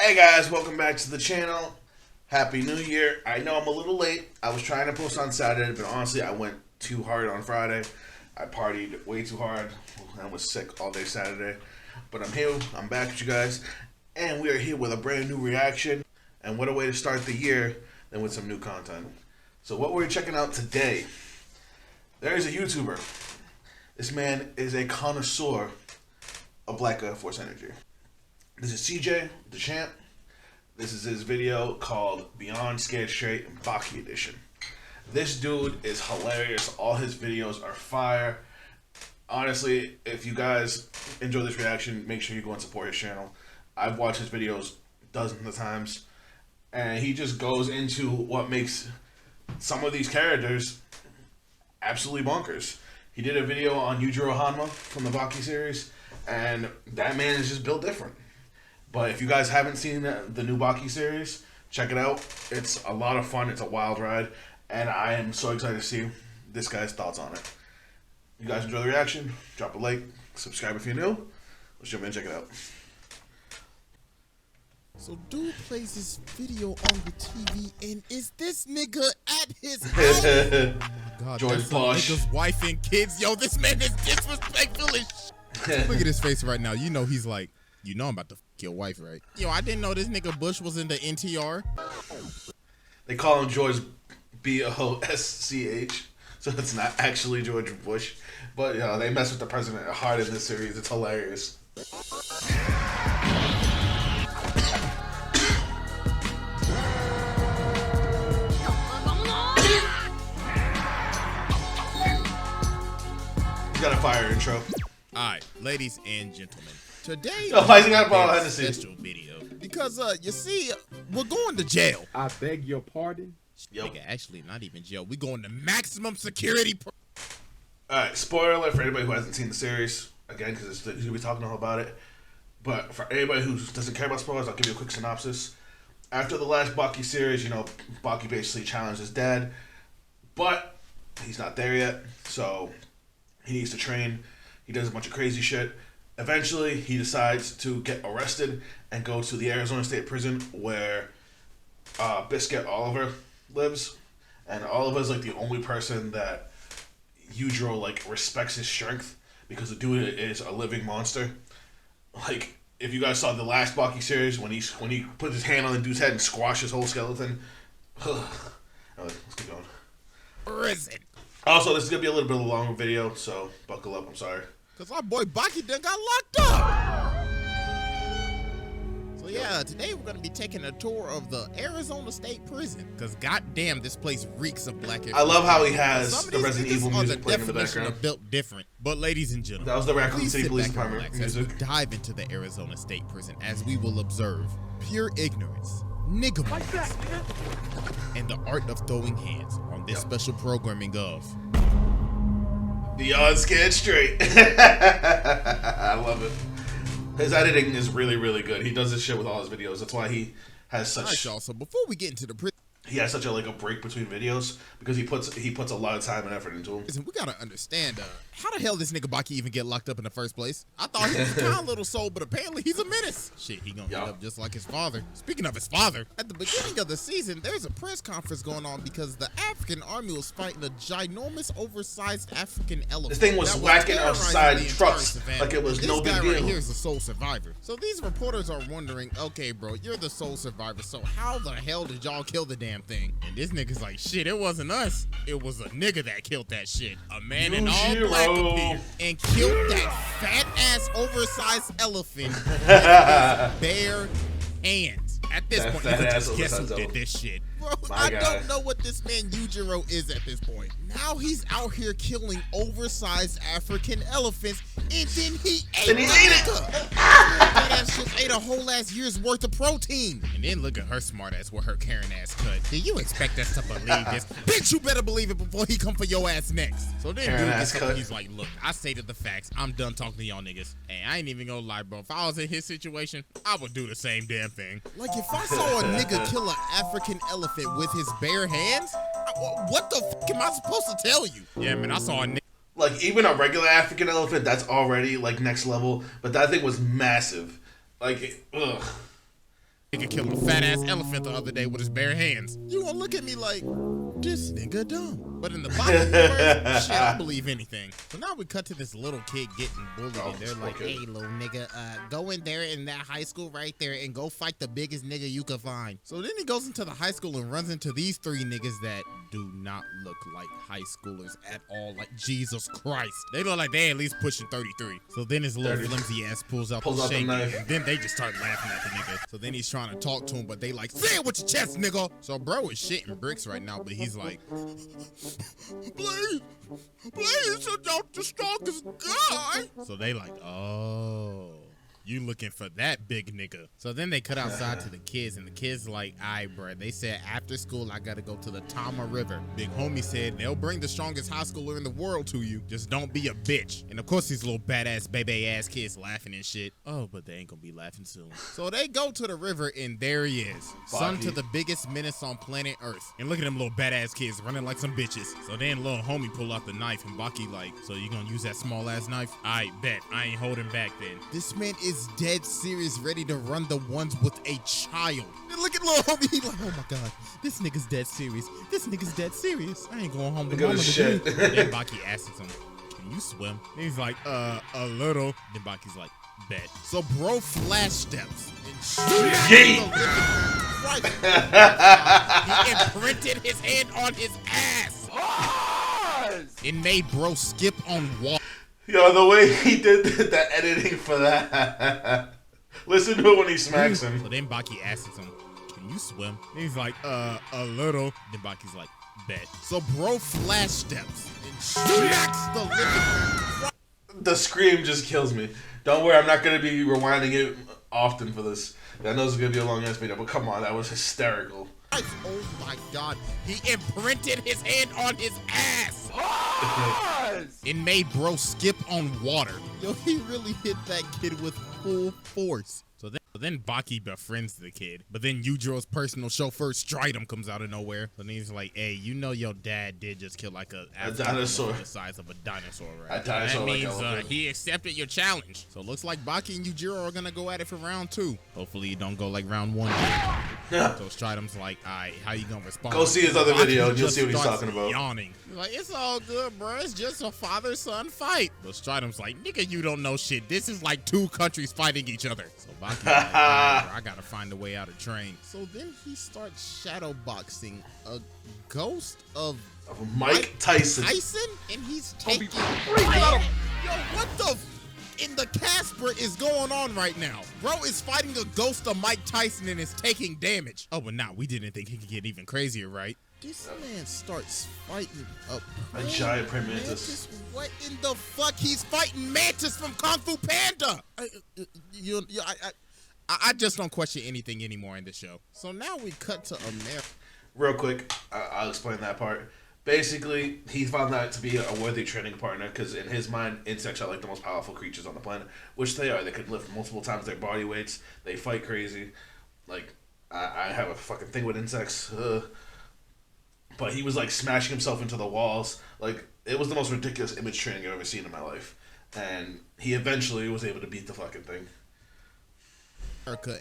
Hey guys, welcome back to the channel. Happy New Year. I know I'm a little late. I was trying to post on Saturday, but honestly I went too hard on Friday. I partied way too hard. I was sick all day Saturday. But I'm here, I'm back with you guys, and we are here with a brand new reaction. And what a way to start the year than with some new content. So what we're checking out today, there is a YouTuber. This man is a connoisseur of Black Force energy. This is CJ, Dachamp. This is his video called Beyond Scared Straight Baki Edition. This dude is hilarious. All his videos are fire. Honestly, if you guys enjoy this reaction, make sure you go and support his channel. I've watched his videos dozens of times, and he just goes into what makes some of these characters absolutely bonkers. He did a video on Hanma from the Baki series, and that man is just built different. But if you guys haven't seen the new Baki series, check it out. It's a lot of fun. It's a wild ride. And I am so excited to see this guy's thoughts on it. You guys enjoy the reaction? Drop a like. Subscribe if you're new. Let's jump in and check it out. So dude plays this video on the TV, and is this nigga at his house? Oh my God, George Bush. Nigga's wife and kids. Yo, this man is disrespectful as shit. Look at his face right now. You know he's like, you know I'm about to f your wife, right? Yo, I didn't know this nigga Bush was in the NTR. They call him George B-O-S-C-H, so it's not actually George Bush. But you know, they mess with the president hard in this series. It's hilarious. You got a fire intro. Alright, ladies and gentlemen. Today why he got a ball is a special video. Because you see, we're going to jail. I beg your pardon? Yep. Nigga, actually not even jail. We going to maximum security. Alright, spoiler alert for anybody who hasn't seen the series. Again, because he's going to be talking all about it. But for anybody who doesn't care about spoilers, I'll give you a quick synopsis. After the last Baki series, you know, Baki basically challenged his dad. But he's not there yet. So he needs to train. He does a bunch of crazy shit. Eventually, he decides to get arrested and go to the Arizona State Prison where Biscuit Oliva lives. And Oliva's like the only person that Yujiro like respects his strength, because the dude is a living monster. Like, if you guys saw the last Baki series, when he put his hand on the dude's head and squashed his whole skeleton. Let's keep going. Prison. Also, this is going to be a little bit of a longer video, so buckle up, I'm sorry. Because our boy Baki done got locked up. So yeah, today we're going to be taking a tour of the Arizona State Prison. Because goddamn, this place reeks of Black. I love how he has the Resident Evil music playing in the background. Of built different. But ladies and gentlemen, that was the Raccoon City Police Department music. music. As we dive into the Arizona State Prison, as we will observe pure ignorance, nigga, and the art of throwing hands on this special programming of Beyond Scared Straight. I love it. His editing is really, really good. He does this shit with all his videos. That's why he has such. Alright, y'all. So before we get into the prison, he has such a like a break between videos, because he puts a lot of time and effort into them. listen, we gotta understand how the hell this nigga Baki even get locked up in the first place. I thought he was a kind little soul, but apparently he's a menace. Shit, he gonna end up just like his father. Speaking of his father, at the beginning of the season, there's a press conference going on because the African army was fighting a ginormous, oversized African elephant. This thing was whacking outside trucks like it was no big deal. Right here is the sole survivor. So these reporters are wondering, okay, bro, you're the sole survivor, so how the hell did y'all kill the damn thing? And this nigga's like, shit, it wasn't us. It was a nigga that killed that shit. A man in all black appeared and killed that fat ass oversized elephant with his bare hands. At this point, you can just guess who did this shit. Bro, I don't know what this man Yujiro is at this point. Now he's out here killing oversized African elephants, and then he ate it. That ass just ate a whole ass year's worth of protein. And then look at her smart ass with her Karen ass cut. Do you expect us to believe this? Bitch, you better believe it before he come for your ass next. So then dude gets up and he's like, look, I stated the facts. I'm done talking to y'all niggas. And I ain't even gonna lie, bro. If I was in his situation, I would do the same damn thing. Like, if I saw a nigga kill an African elephant with his bare hands, what the fuck am I supposed to tell you? Yeah, man, I saw a nigga. Like, even a regular African elephant, that's already, like, next level. But that thing was massive. Like, ugh. nigga killed a fat ass elephant the other day with his bare hands. You gonna look at me like, this nigga dumb. But in the Baki universe, shit, I'll believe anything. So now we cut to this little kid getting bullied, and they're like, hey, little nigga, go in there in that high school right there and go fight the biggest nigga you can find. So then he goes into the high school and runs into these three niggas that do not look like high schoolers at all. Like, Jesus Christ. They look like they at least pushing 33. So then his little flimsy ass pulls out the knife. And then they just start laughing at the nigga. So then he's trying to talk to him, but they like, say it with your chest, nigga. So bro is shitting bricks right now, but he's like, please, you're not the strongest guy. So they like, oh, you looking for that big nigga. So then they cut outside to the kids, and the kids like, alright, bro. They said after school I gotta go to the Tama River. Big homie said they'll bring the strongest high schooler in the world to you. Just don't be a bitch. And of course these little badass baby ass kids laughing and shit. Oh, but they ain't gonna be laughing soon. So they go to the river, and there he is, son to the biggest menace on planet Earth. And look at them little badass kids running like some bitches. So then little homie pull out the knife, and Baki like, so you gonna use that small ass knife? I bet. I ain't holding back then. This man is dead serious, ready to run the ones with a child. And look at little homie, he like, oh my god, this nigga's dead serious. This nigga's dead serious. I ain't going home to mama today. Then Baki asks him, can you swim? And he's like, a little. Then Baki's like, bet. So bro flash steps and shoots he imprinted his hand on his ass. It made bro skip on water. Yo, the way he did the editing for that. Listen to it when he smacks him. So then Baki asks him, can you swim? And he's like, a little. Then Baki's like, bet. So bro flash steps and smacks the living. The scream just kills me. Don't worry, I'm not going to be rewinding it often for this. I know it's going to be a long ass video, but come on, that was hysterical. Oh my god, he imprinted his hand on his ass. It made bro skip on water. Yo, he really hit that kid with full force. So then Baki befriends the kid, but then Yujiro's personal chauffeur Stridum comes out of nowhere. And he's like, hey, you know your dad did just kill like a dinosaur the size of a dinosaur, right? A dinosaur. That means he accepted your challenge. So it looks like Baki and Yujiro are gonna go at it for round 2. Hopefully you don't go like round 1. So Stridum's like, alright, how you gonna respond? Go see his other video and you'll see what he's talking about. Yawning. He's like, it's all good, bro. It's just a father-son fight. But Stridum's like, nigga, you don't know shit. This is like 2 countries fighting each other. So Baki's like, nah, bro, I gotta find a way out of train. So then he starts shadow boxing a ghost of Mike Tyson. And he's taking. Yo, what the? In the Casper is going on right now. Bro is fighting a ghost of Mike Tyson and is taking damage. Oh, but nah, we didn't think he could get even crazier, right? This man starts fighting a giant praying mantis. What in the fuck? He's fighting Mantis from Kung Fu Panda. I just don't question anything anymore in this show. So now we cut to America. Real quick, I'll explain that part. Basically, he found that to be a worthy training partner because in his mind, insects are like the most powerful creatures on the planet, which they are. They could lift multiple times their body weights. They fight crazy. Like, I have a fucking thing with insects. But he was like smashing himself into the walls. Like, it was the most ridiculous image training I've ever seen in my life. And he eventually was able to beat the fucking thing.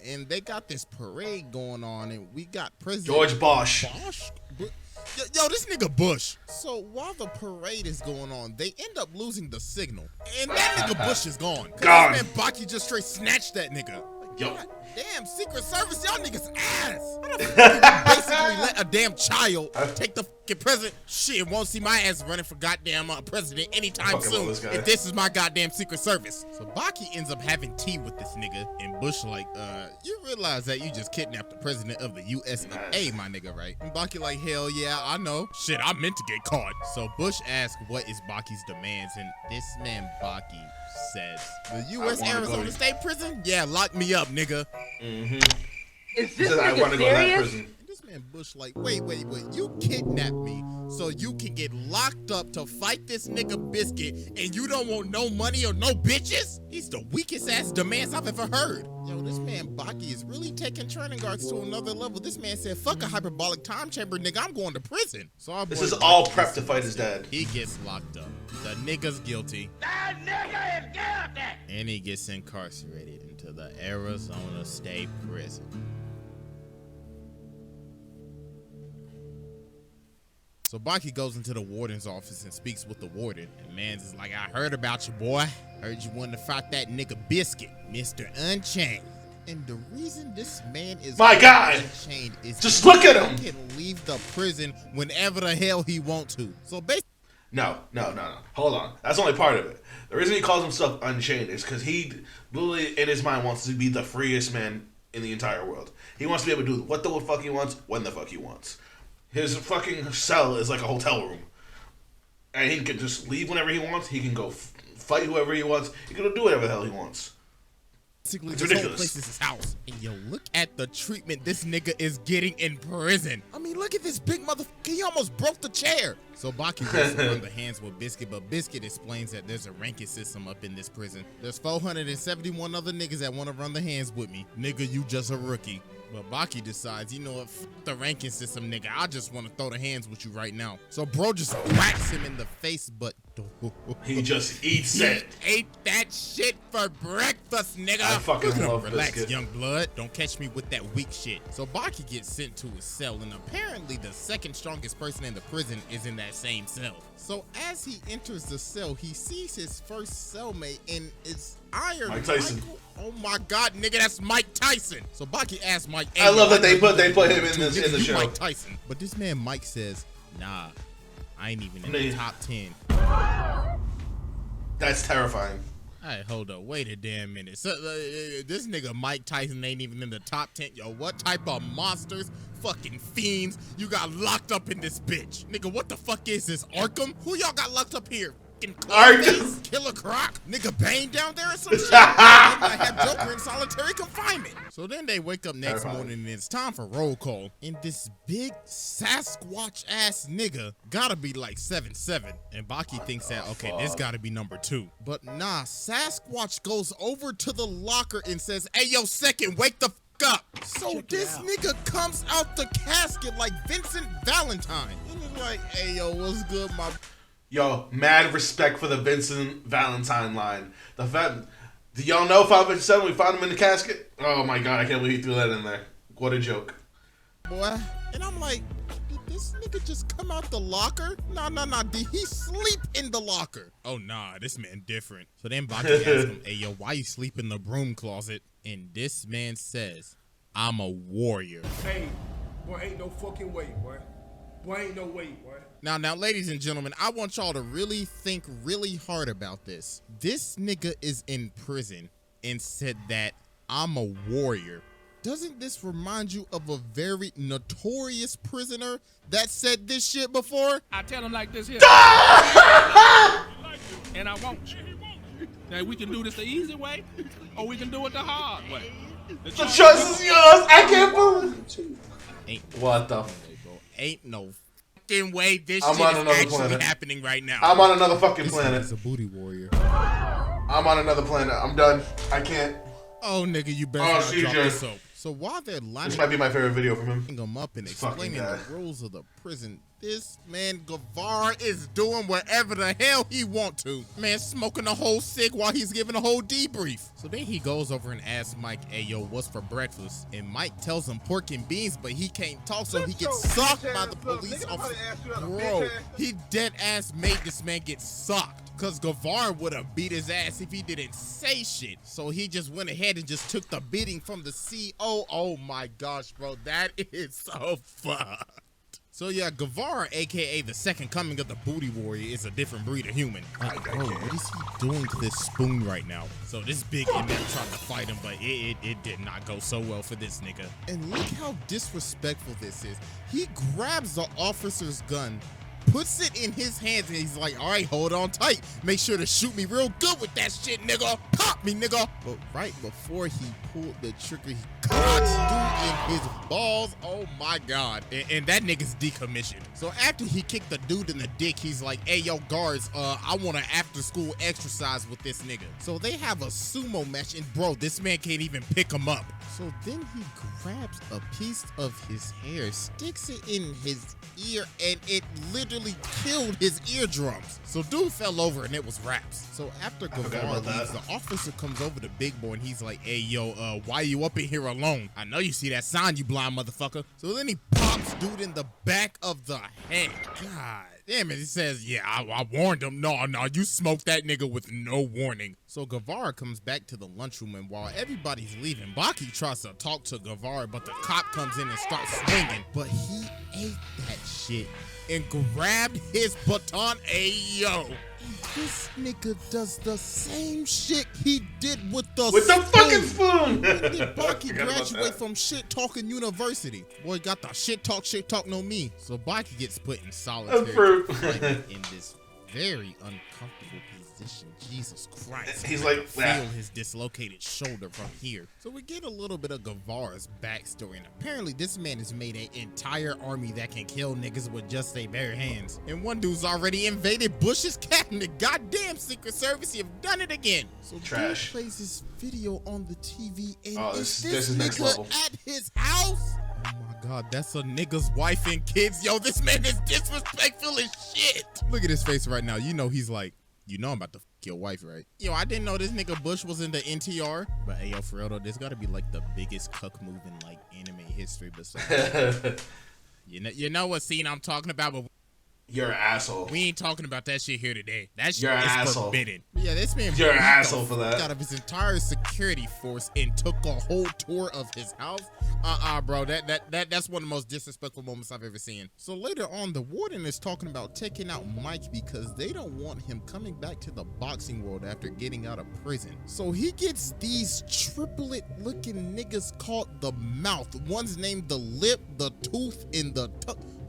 And they got this parade going on, and we got President George Bush. Yo, this nigga Bush. So while the parade is going on, they end up losing the signal. And that nigga Bush is gone. Gone. Man, Baki just straight snatched that nigga. Yo. God damn, Secret Service, y'all niggas ass. How the fuck you basically let a damn child take the fucking president? Shit, won't see my ass running for goddamn president anytime soon if this is my goddamn Secret Service. So Baki ends up having tea with this nigga, and Bush like, you realize that you just kidnapped the president of the US of A, my nigga, right? And Baki like, hell yeah, I know. Shit, I meant to get caught. So Bush asks what is Baki's demands, and this man Baki says, the U.S. Arizona State Prison? Yeah, lock me up, nigga. Mm-hmm. Is this I want to go to that serious? prison. This man Bush like, wait, you kidnapped me so you can get locked up to fight this nigga Biscuit and you don't want no money or no bitches? These the weakest ass demands I've ever heard. Yo, this man Baki is really taking training guards to another level. This man said, fuck a hyperbolic time chamber, nigga, I'm going to prison. So this is all prep to fight his dad. He gets locked up. The nigga's guilty. That nigga is guilty! And he gets incarcerated into the Arizona State Prison. So Baki goes into the warden's office and speaks with the warden. And Mans is like, I heard about you, boy. Heard you wanted to fight that nigga Biscuit, Mr. Unchained. And the reason this man is my guy unchained is just look at him. He can leave the prison whenever the hell he wants to. So basically, no. Hold on. That's only part of it. The reason he calls himself Unchained is because he literally, in his mind, wants to be the freest man in the entire world. He wants to be able to do what the fuck he wants, when the fuck he wants. His fucking cell is like a hotel room. And he can just leave whenever he wants. He can go fight whoever he wants. He can do whatever the hell he wants. basically It's this ridiculous. whole place is his house. And yo, look at the treatment this nigga is getting in prison. I mean, look at this big motherfucker. He almost broke the chair. So Baki wants to run the hands with Biscuit, but Biscuit explains that there's a ranking system up in this prison. There's 471 other niggas that want to run the hands with me. Nigga, you just a rookie. But Baki decides, you know what, f the ranking system, nigga. I just want to throw the hands with you right now. So bro just whacks him in the face, but he just eats it. He ate that shit for breakfast, nigga. I fucking love Relax, Biscuit. young blood. Don't catch me with that weak shit. So Baki gets sent to his cell, and apparently the second strongest person in the prison is in that same cell. So as he enters the cell, he sees his first cellmate, and it's Iron Mike Tyson. Michael. Oh my God, nigga, that's Mike Tyson. So Baki asks Mike, I love that they put him in Nigga, the you show. Mike Tyson. But this man Mike says, nah, I ain't even in the top 10. That's terrifying. All right, hold up. Wait a damn minute. So, this nigga Mike Tyson ain't even in the top 10. Yo, what type of monsters, fucking fiends, you got locked up in this bitch? Nigga, what the fuck is this, Arkham? Who y'all got locked up here? Arkham? Killer Croc? Nigga Bane down there or some shit? They might have Joker in solitary confinement. So then they wake up next morning and it's time for roll call. And this big Sasquatch ass nigga gotta be like 7'7". And Baki thinks that, okay, this gotta be number 2. But nah, Sasquatch goes over to the locker and says, hey, yo, second, wake the f up. So this nigga comes out the casket like Vincent Valentine. And it's like, hey, yo, what's good, my... Yo, mad respect for the Vincent Valentine line. The fact, do y'all know 557? We found him in the casket. Oh my God, I can't believe he threw that in there. What a joke. Boy, and I'm like, did this nigga just come out the locker? Nah, did he sleep in the locker? Oh nah, this man different. So then Baki asks him, hey yo, why you sleep in the broom closet? And this man says, I'm a warrior. Hey, boy, ain't no fucking way, boy. Boy, ain't no way, boy. Now, ladies and gentlemen, I want y'all to really think really hard about this. This nigga is in prison and said that I'm a warrior. Doesn't this remind you of a very notorious prisoner that said this shit before? I tell him like this here. And I won't. Now we can do this the easy way, or we can do it the hard way. The choice is yours. I can't believe. What the? Ain't no fucking way this I'm shit on is another actually planet. happening right now. I'm on another fucking This planet. nigga's a booty warrior. I'm on another planet. I'm done. I can't. Oh, nigga, you better Oh, not drop CJ. the soap. So while they're lining This might be my favorite video from him. him up and This fucking explaining guy. the rules of the prison, this man Guevara is doing whatever the hell he want to. Man smoking a whole cig while he's giving a whole debrief. So then he goes over and asks Mike, hey yo, what's for breakfast? And Mike tells him pork and beans, but he can't talk, so he gets socked by the police officer. Bro, he dead ass made this man get socked. Cause Guevara would have beat his ass if he didn't say shit. So he just went ahead and just took the beating from the CO. Oh my gosh, bro, that is so fucked. So yeah, Guevara, aka the second coming of the booty warrior, is a different breed of human. Like, bro, what is he doing to this spoon right now? So this big inmate tried to fight him, but it did not go so well for this nigga. And look how disrespectful this is. He grabs the officer's gun, puts it in his hands, and he's like, all right, hold on tight. Make sure to shoot me real good with that shit, nigga. Pop me, nigga. But right before he pulled the trigger, he cocks dude in his balls. Oh my God. And that nigga's decommissioned. So after he kicked the dude in the dick, he's like, hey, yo, guards, I want an after school exercise with this nigga. So they have a sumo match, and bro, this man can't even pick him up. So then he grabs a piece of his hair, sticks it in his ear, and it literally literally killed his eardrums. So dude fell over and it was raps. So after Guevara leaves, the officer comes over to Big Boy and he's like, hey, yo, why you up in here alone? I know you see that sign, you blind motherfucker. So then he pops dude in the back of the head. God damn it. He says, yeah, I warned him. No, you smoked that nigga with no warning. So Guevara comes back to the lunchroom, and while everybody's leaving, Baki tries to talk to Guevara, but the cop comes in and starts swinging. But he ate that shit and grabbed his baton. Ayo. This nigga does the same shit he did with the fucking spoon. When did Baki graduate from shit talking university? Boy got the shit talk no me. So Baki gets put in solitary confinement in this very uncomfortable position. Jesus Christ. He's like, feel his dislocated shoulder from here. So we get a little bit of Guevara's backstory, and apparently this man has made an entire army that can kill niggas with just their bare hands. And one dude's already invaded Bush's cabinet. Goddamn Secret Service, you've done it again. So trash. Dude plays this video on the TV, and this this is next level. nigga at his house? Oh my God, that's a nigga's wife and kids. Yo, this man is disrespectful as shit. Look at his face right now. You know he's like, you know I'm about to fuck your wife, right? Yo, I didn't know this nigga Bush was in the NTR. But hey, yo, for real though, this gotta be like the biggest cuck move in like anime history besides. you know what scene I'm talking about, but you're an asshole. We ain't talking about that shit here today. That shit You're an is asshole. forbidden. Yeah, this man You're an asshole for that. Out of his entire security force and took a whole tour of his house. Bro, that's one of the most disrespectful moments I've ever seen. So later on, the warden is talking about taking out Mike because they don't want him coming back to the boxing world after getting out of prison. So he gets these triplet-looking niggas called the Mouth. One's named the Lip, the Tooth, and the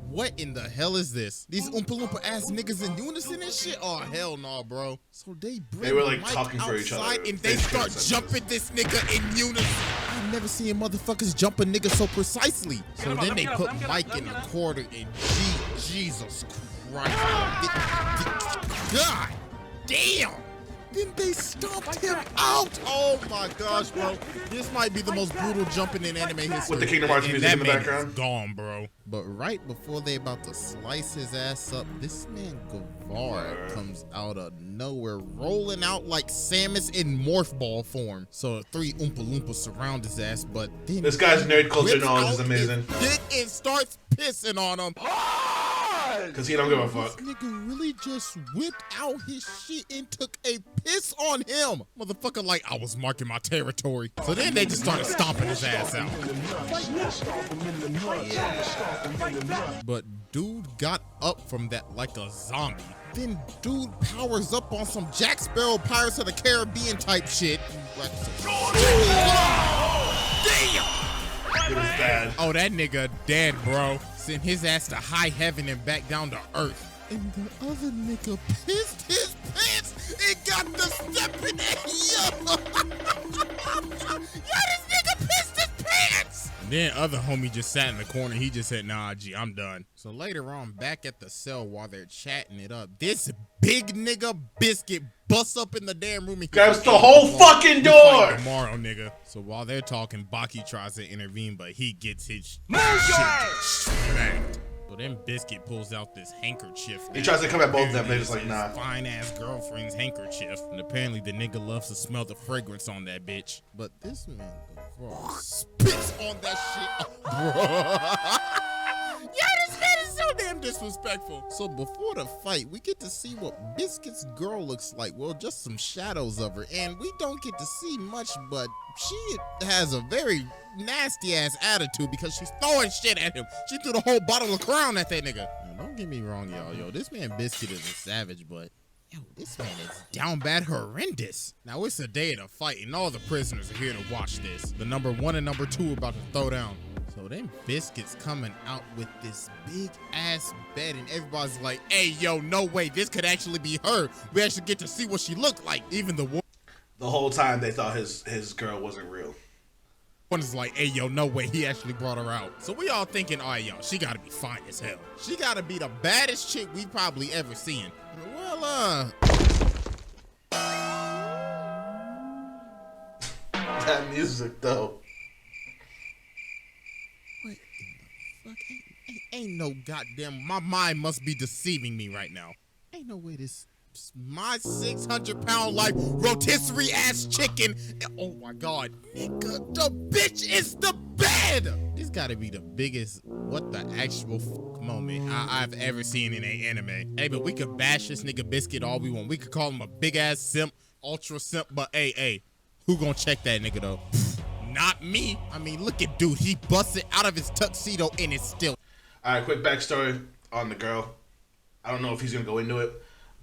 What in the hell is this? These Oompa Loompa ass niggas in unison and shit? Oh, hell no, bro. So they were like Mike talking for each other. And they start jumping this nigga in unison. I've never seen motherfuckers jump a nigga so precisely. So then they put Mike in a quarter and Jesus Christ. God damn. Then they stomped him out. Oh my gosh, bro. This might be the most brutal jumping in anime history. With the Kingdom Hearts music in the background. Gone, bro. But right before they about to slice his ass up, this man Guevara comes out of nowhere, rolling out like Samus in morph ball form. So 3 Oompa Loompas surround his ass, but then this guy's nerd culture knowledge is amazing. Dick and starts pissing on him. Cause he don't give a fuck. This nigga really just whipped out his shit and took a piss on him. Motherfucker like, I was marking my territory. So then they just started stomping his ass out. But dude got up from that like a zombie. Then dude powers up on some Jack Sparrow Pirates of the Caribbean type shit. Damn! It was bad. Oh, that nigga dead, bro. Sent his ass to high heaven and back down to earth. And the other nigga pissed his pants and got the stepping at yo, this nigga pissed his pants. And then other homie just sat in the corner. He just said, nah, G, I'm done. So later on, back at the cell while they're chatting it up, this big nigga Biscuit busts up in the damn room and grabs the whole fucking door. Tomorrow, nigga. So while they're talking, Baki tries to intervene, but he gets his shit smacked. So then Biscuit pulls out this handkerchief. He tries to come at both of them. They're just like, nah. Fine ass girlfriend's handkerchief. And apparently the nigga loves to smell the fragrance on that bitch. But this man spits on that shit. Bro. Yeah, this man is so damn disrespectful. So before the fight, we get to see what Biscuit's girl looks like. Well, just some shadows of her. And we don't get to see much, but she has a very nasty ass attitude because she's throwing shit at him. She threw the whole bottle of Crown at that nigga. Now, don't get me wrong, y'all. Yo, this man Biscuit is a savage, but yo, this man is down bad horrendous. Now, it's a day of the fight, and all the prisoners are here to watch this. The number 1 and number 2 are about to throw down. So then Biscuit's coming out with this big ass bed, and everybody's like, hey, yo, no way, this could actually be her. We actually get to see what she looked like. Even the whole time they thought his girl wasn't real. One is like, hey, yo, no way, he actually brought her out. So we all thinking, all right, yo, she gotta be fine as hell. She gotta be the baddest chick we probably ever seen. Well, that music, though. What in the fuck? Ain't no goddamn, my mind must be deceiving me right now. Ain't no way this my 600-pound like rotisserie ass chicken. Oh my god, nigga, the bitch is the bed. This gotta be the biggest what the actual moment I've ever seen in an anime. Hey, but we could bash this nigga Biscuit all we want. We could call him a big ass simp, ultra simp, but hey, who gonna check that nigga though? Not me. I mean, look at dude, he busted out of his tuxedo and it's still. All right, quick backstory on the girl. I don't know if he's gonna go into it,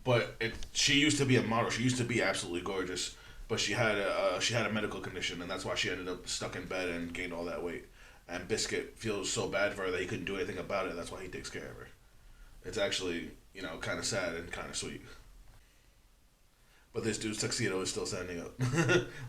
but she used to be a model. She used to be absolutely gorgeous, but she had a medical condition, and that's why she ended up stuck in bed and gained all that weight. And Biscuit feels so bad for her that he couldn't do anything about it. That's why he takes care of her. It's actually, kind of sad and kind of sweet. But this dude's tuxedo is still standing up.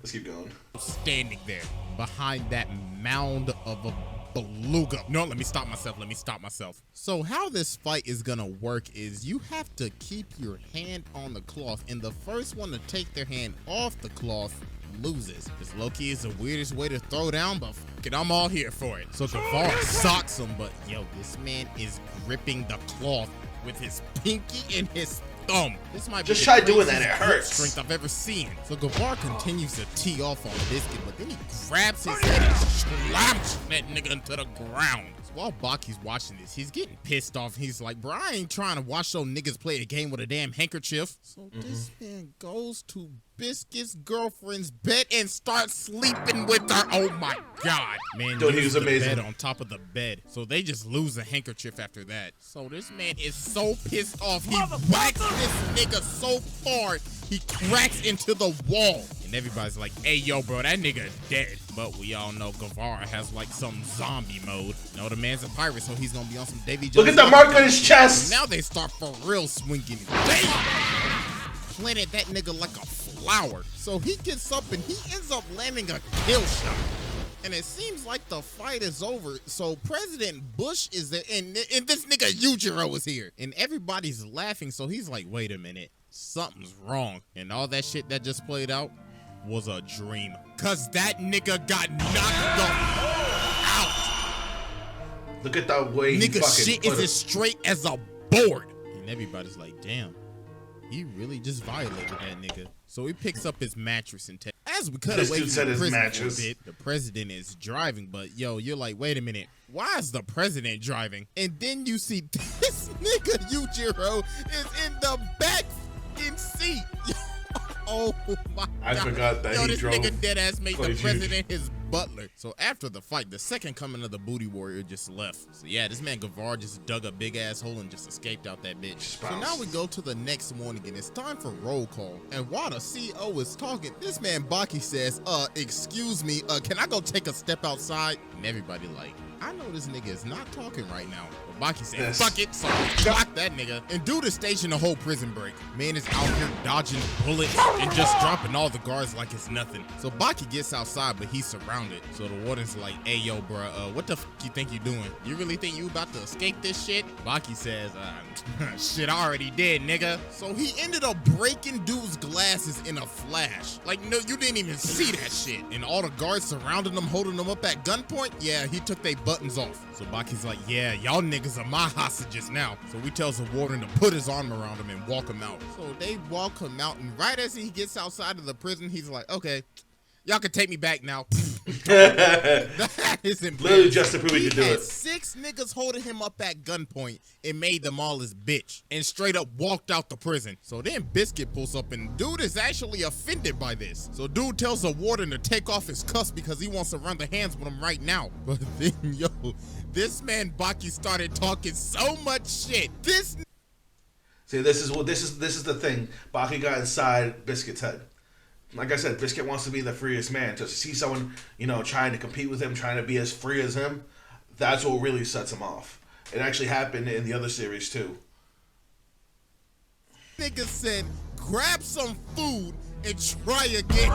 Let's keep going. Standing there behind that mound of a beluga. No, let me stop myself. So how this fight is gonna work is you have to keep your hand on the cloth, and the first one to take their hand off the cloth loses. This low-key is the weirdest way to throw down, but fuck it, I'm all here for it. So Guevara socks him, but yo, this man is gripping the cloth with his pinky and his thumb. This might just be try doing that, it hurts. Strength I've ever seen. So Guevara continues to tee off on Biscuit, but then he grabs his head and slaps that nigga into the ground. So while Baki's watching this, he's getting pissed off. He's like, bro, I ain't trying to watch those niggas play a game with a damn handkerchief. So this man goes to Biscuit's girlfriend's bed and starts sleeping with her. Oh my god. Man, dude, he was amazing. Bed on top of the bed. So they just lose a handkerchief after that. So this man is so pissed off. He whacks this nigga so hard, he cracks into the wall. And everybody's like, hey, yo, bro, that nigga dead. But we all know Guevara has like some zombie mode. No, the man's a pirate, so he's gonna be on some Davy Jones. Look at the mark on his chest. Now they start for real swinging. Damn! Planted that nigga like a flower. So he gets up and he ends up landing a kill shot. And it seems like the fight is over. So President Bush is there, and this nigga Yujiro is here. And everybody's laughing, so he's like, wait a minute, something's wrong. And all that shit that just played out was a dream. Cause that nigga got knocked out. Look at that way nigga he fucking shit is as straight as a board. And everybody's like, damn, he really just violated that nigga. So he picks up his mattress and as we cut away from the prison for a bit, the president is driving, but yo, you're like, wait a minute, why is the president driving? And then you see this nigga Yujiro is in the back fucking seat. Oh my god. I forgot that he this drove. Nigga dead ass made the president his butler. So after the fight, the second coming of the booty warrior just left. So yeah, this man Guevara just dug a big ass hole and just escaped out that bitch. So now we go to the next morning and it's time for roll call. And while the CEO is talking, this man Baki says, excuse me, can I go take a step outside? And everybody like, I know this nigga is not talking right now. But Baki said, fuck it, so block that nigga. And dude is staging a whole prison break. Man is out here dodging bullets and just dropping all the guards like it's nothing. So Baki gets outside, but he's surrounded. So the warden's like, hey, yo, bro, what the f you think you doing? You really think you about to escape this shit? Baki says, shit, I already did, nigga. So he ended up breaking dude's glasses in a flash. Like, no, you didn't even see that shit. And all the guards surrounding him, holding him up at gunpoint, yeah, he took their buttons off. So Baki's like, yeah, y'all niggas are my hostages now. So he tells the warden to put his arm around him and walk him out. So they walk him out, and right as he gets outside of the prison, he's like, okay, y'all can take me back now. That is embarrassing. Literally just to prove he could do it. 6 niggas holding him up at gunpoint and made them all his bitch and straight up walked out the prison. So then Biscuit pulls up and dude is actually offended by this. So dude tells the warden to take off his cuffs because he wants to run the hands with him right now. But then, yo, this man Baki started talking so much shit. See, this is the thing. Baki got inside Biscuit's head. Like I said, Biscuit wants to be the freest man. To see someone, trying to compete with him, trying to be as free as him, that's what really sets him off. It actually happened in the other series too. Nigga said, grab some food and try again.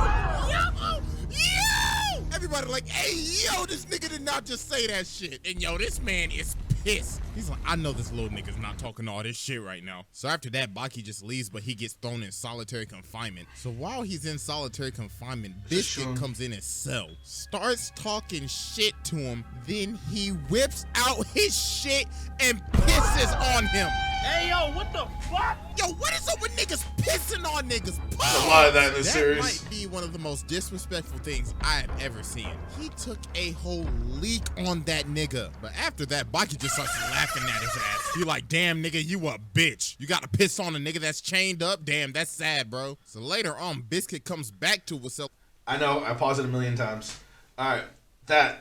Yo! Everybody like, hey, yo, this nigga did not just say that shit. And yo, this man is pissed. He's like, I know this little nigga's not talking all this shit right now. So after that, Baki just leaves, but he gets thrown in solitary confinement. So while he's in solitary confinement, Biscuit comes in his cell, starts talking shit to him, then he whips out his shit and pisses on him. Hey, yo, what the fuck? Yo, what is up with niggas pissing on niggas? There's a lot of that in this series. That might be one of the most disrespectful things I have ever seen. He took a whole leak on that nigga. But after that, Baki just starts laughing at his ass. He like, damn nigga, you a bitch. You gotta piss on a nigga that's chained up? Damn, that's sad, bro. So later on, Biscuit comes back to himself. I know, I paused it a million times. Alright, that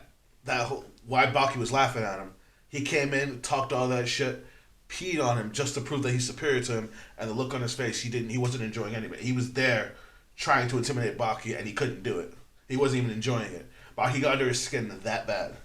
whole, why Baki was laughing at him. He came in, talked all that shit, peed on him just to prove that he's superior to him, and the look on his face, he wasn't enjoying any of it. He was there trying to intimidate Baki, and he couldn't do it. He wasn't even enjoying it. Baki got under his skin that bad.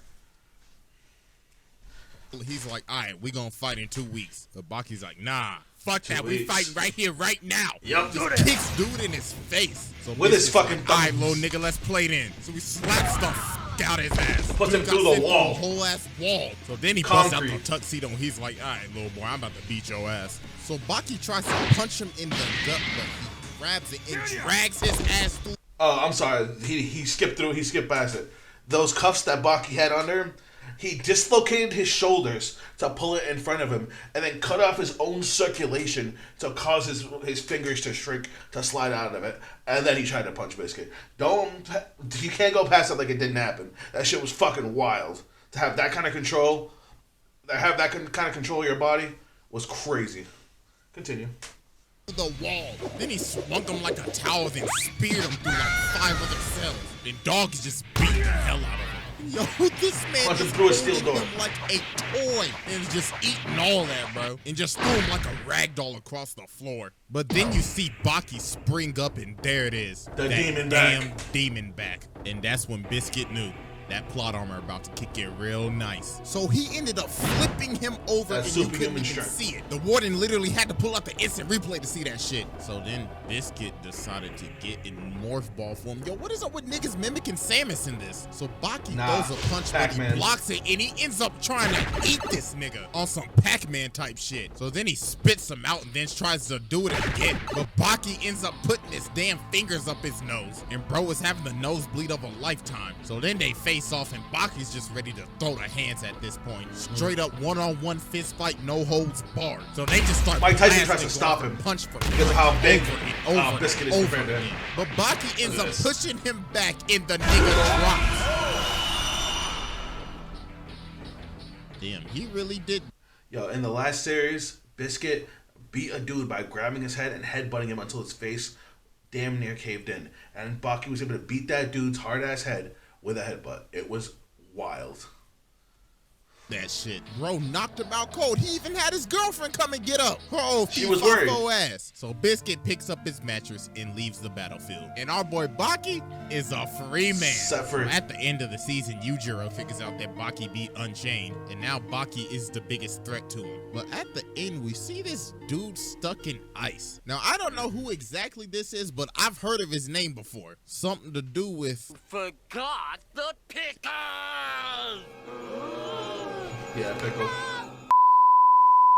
He's like, all right, we gonna fight in 2 weeks. But Baki's like, nah, fuck that. 2 We weeks. fighting right here, right now. Yup. Just kicks dude in his face. So With his fucking like, all right, thumbs. little nigga, let's play then. So we slaps the fuck out his ass. Puts Dude him got through the sent wall. A whole ass wall. So then he busts out the Concrete. tuxedo and he's like, all right, little boy, I'm about to beat your ass. So Baki tries to punch him in the gut, but he grabs it and drags his ass through. Oh, I'm sorry. He skipped through. He skipped past it. Those cuffs that Baki had under him, he dislocated his shoulders to pull it in front of him, and then cut off his own circulation to cause his fingers to shrink to slide out of it. And then he tried to punch Biscuit. You can't go past it like it didn't happen. That shit was fucking wild. To have that kind of control, of your body was crazy. Continue. The wall. Then he swung him like a towel, then speared him through like 5 other cells. Then dog is just beating the hell out of him. Yo, this man Punch him is through a steel holding door. him like a toy and just eating all that, bro. And just threw him like a rag doll across the floor. But then you see Baki spring up and there it is. The that demon damn back. demon back. And that's when Biscuit knew. That plot armor about to kick in real nice. So he ended up flipping him over That's and you couldn't superhuman even strength. see it. The warden literally had to pull out the instant replay to see that shit. So then Biscuit decided to get in morph ball form. Yo, what is up with niggas mimicking Samus in this? So Baki throws a punch, but he Pac-Man. blocks it and he ends up trying to eat this nigga on some Pac-Man type shit. So then he spits him out and then tries to do it again. But Baki ends up putting his damn fingers up his nose. And bro is having the nosebleed of a lifetime. So then they face off and Baki's just ready to throw the hands at this point. Straight up one-on-one fist fight, no holds barred. So they just start Mike Tyson tries blasting, to stop going him for punch for because of how big over and Biscuit is over compared to him. again. But Baki ends Look up at this. pushing him back and the nigga drops. Damn, he really did. Yo, in the last series, Biscuit beat a dude by grabbing his head and headbutting him until his face damn near caved in. And Baki was able to beat that dude's hard-ass head with a headbutt. It was wild. That shit. Bro knocked him out cold. He even had his girlfriend come and get up. Oh, She was worried. ass. So Biscuit picks up his mattress and leaves the battlefield. And our boy Baki is a free man. Set free. At the end of the season, Yujiro figures out that Baki beat Unchained, and now Baki is the biggest threat to him. But at the end, we see this dude stuck in ice. Now, I don't know who exactly this is, but I've heard of his name before. Something to do with... Forgot the pickles! Yeah, Pickle.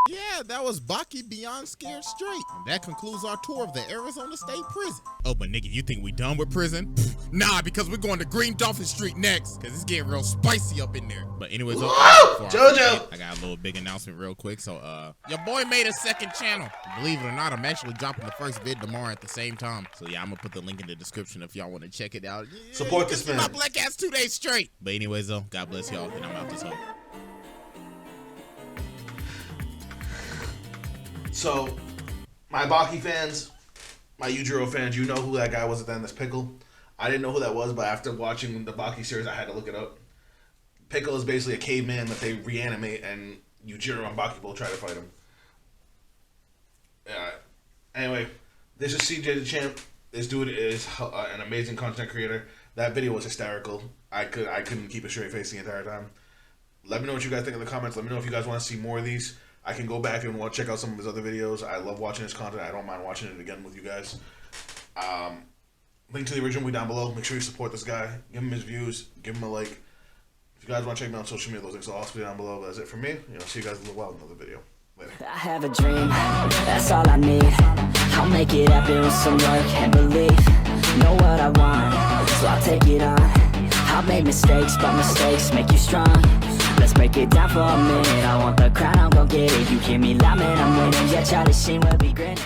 Yeah, that was Baki Beyond Scared Straight. And that concludes our tour of the Arizona State Prison. Oh, but nigga, you think we done with prison? Nah, because we're going to Green Dolphin Street next, because it's getting real spicy up in there. But anyways, JoJo! I got a little big announcement real quick. So, your boy made a second channel. Believe it or not, I'm actually dropping the first vid tomorrow at the same time. So yeah, I'm gonna put the link in the description if y'all want to check it out. Yeah, Support this man. My black ass 2 days straight. But anyways, though, God bless y'all, and I'm out this hole. So, my Baki fans, my Yujiro fans, you know who that guy was at the end, this Pickle. I didn't know who that was, but after watching the Baki series, I had to look it up. Pickle is basically a caveman that they reanimate, and Yujiro and Baki both try to fight him. Anyway, this is CJ Dachamp. This dude is an amazing content creator. That video was hysterical. I couldn't keep a straight face the entire time. Let me know what you guys think in the comments. Let me know if you guys want to see more of these. I can go back and check out some of his other videos. I love watching his content. I don't mind watching it again with you guys. Link to the original will be down below. Make sure you support this guy. Give him his views. Give him a like. If If you guys want to check me out on social media, those links will also be down below. But that's it for me. See you guys in a little while in another video. Later. I have a dream, that's all I need. I'll make it happen with some work and belief. Know what I want, so I'll take it on. I'll make mistakes, but mistakes make you strong. Let's break it down for a minute. I want the crown, I'm gon' get it. You hear me loud, man, I'm winning. Yeah, Charlie Sheen will be grinning.